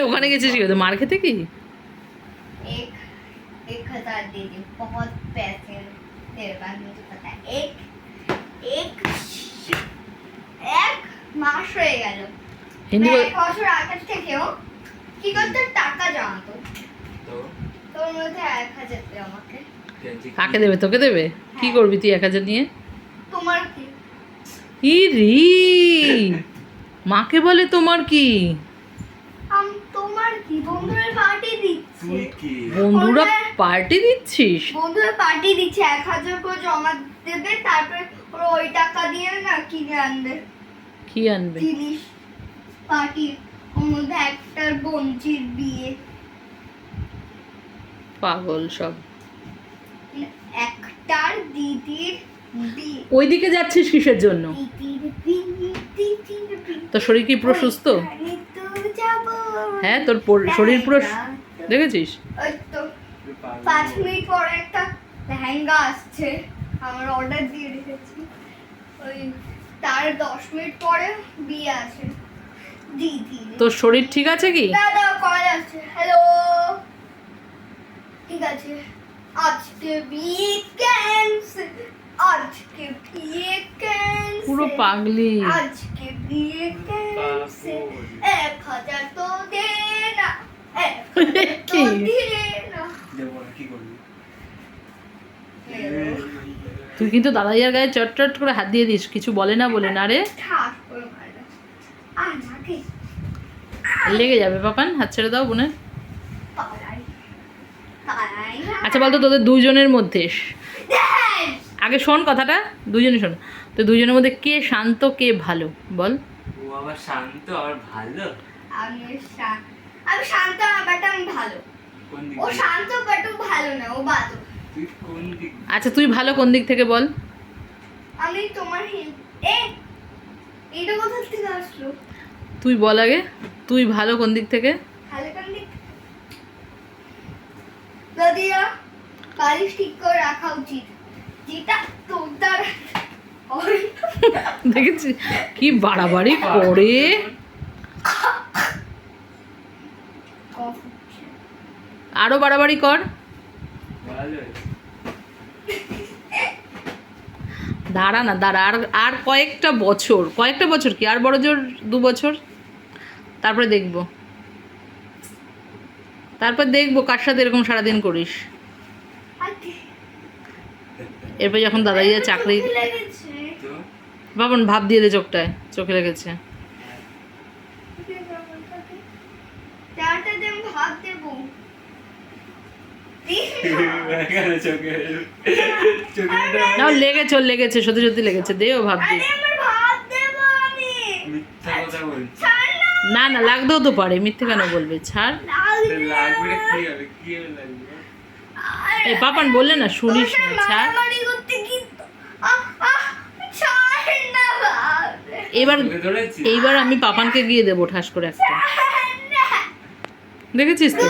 ওখানে গেছিস কি মার খেতে কি? 1000 दे दे, बहुत पैसे तेरे पास, मुझे पता है। एक মাস হয়ে গেল হিন্দি এক বছর আগে থেকেও কি করতে টাকা জমাতো, তোর মধ্যে 1000 দে আমাকে। কাকে দেবে? তোকে দেবে? কি করবি তুই 1000 নিয়ে? তোমার কি? ইরি মাকে বলে তোমার কি? তোমার কি? বন্ধুরা পার্টি দিচ্ছে। তুই কি? বন্ধুরা পার্টি দিচ্ছিস? বন্ধুরা পার্টি দিচ্ছে, 1000 করে জমা দেবে, তারপরে ওরা ওই টাকা দিয়ে না কিনে আনবে। কি আনবে? জিনিস পার্টি, ওর মধ্যে একটার বোনজির বিয়ে। পাগল সব। একটার দিদির বিয়ে। ওইদিকে যাচ্ছিস কিসের জন্য? তোর শরীর কি পুরো সুস্থ? হ্যাঁ, তোর শরীর পুরো দেখেছিস? ওই তো 5 মিনিট পরে একটা লেহেঙ্গা আসছে, আমার অর্ডার দিয়ে রেখেছি। ওই তার 10 মিনিট পরে বিয়ে আছে। দিদি তোর শরীর ঠিক আছে কি? দাদা কল আছে। হ্যালো, ঠিক আছে। আজকে বিয়ে ক্যান্সেল, আজকে বিয়ে ক্যান্সেল, পুরো পাগলি। আজকে বিয়ে ক্যান্সেল। 1000 তো দে না, 1000 তো কি? দে না। দেবো না, কি করবি? তুই কিন্তু দাদাইয়ার গায়ে চট চট করে হাত দিয়ে দিস, কিছু বলে না বলে না রে। ঠাস করে মারলো। আমাকে লেগে যাবে পাপান, হাত ছেড়ে দাও বোনের। পালাই পালাই। আচ্ছা বলতো তোদের দুজনের মধ্যে আগে শোন কথাটা, দুজনে শোন, তো দুজনের মধ্যে কে শান্ত কে ভালো বল? ও আবার শান্ত আবার ভালো? আমি শান্ত, বাট আমি ভালো। কোন দিক ও থেকে? শান্ত বাট ও ভালো না, ও বাদো। তুই কোন দিক? আচ্ছা তুই ভালো কোন দিক থেকে বল? আমি তোমার এইটা কোথা থেকে আসলো? তুই বল আগে, তুই ভালো কোন দিক থেকে? ভালো কোন দিক? দাদিয়া পালিশ ঠিক করে রাখা উচিত, যেটা তোর দ্বারা হয়। দেখেছি কি বাড়াবাড়ি করে। আরো বাড়াবাড়ি কর। ভালো। দাঁড়া না, দাঁড়া, আর কয়েকটা বছর কি আর বড় জোর 2 বছর, তারপরে দেখবো কার সাথে এরকম সারাদিন করিস। এরপর যখন দাদাইয়া চাকরি তো বাবন ভাব দিয়ে দে চোখটায়, চোখে লেগেছে। ভাত দেবো। এখানে চোখে না লেগেছে সত্যি সত্যি লেগেছে, দে ও ভাব দি। আরে আমার ভাত দেবো আমি। মিথ্যা কথা বলছিস। ছাড় না। না লাগতেও তো পারে, মিথ্যে কেন বলবে, ছাড়। লাগবে না, কি হবে? কি হবে লাগবে? এই পাপান বললে না শুনিস না, ছাড়। মারামারি করতে কি ছাড় না ভাত। তোকে ধরেছি? এইবার আমি পাপানকে গিয়ে দেবো ঠাস করে একটা, ছাড় না। দেখেছিস তো?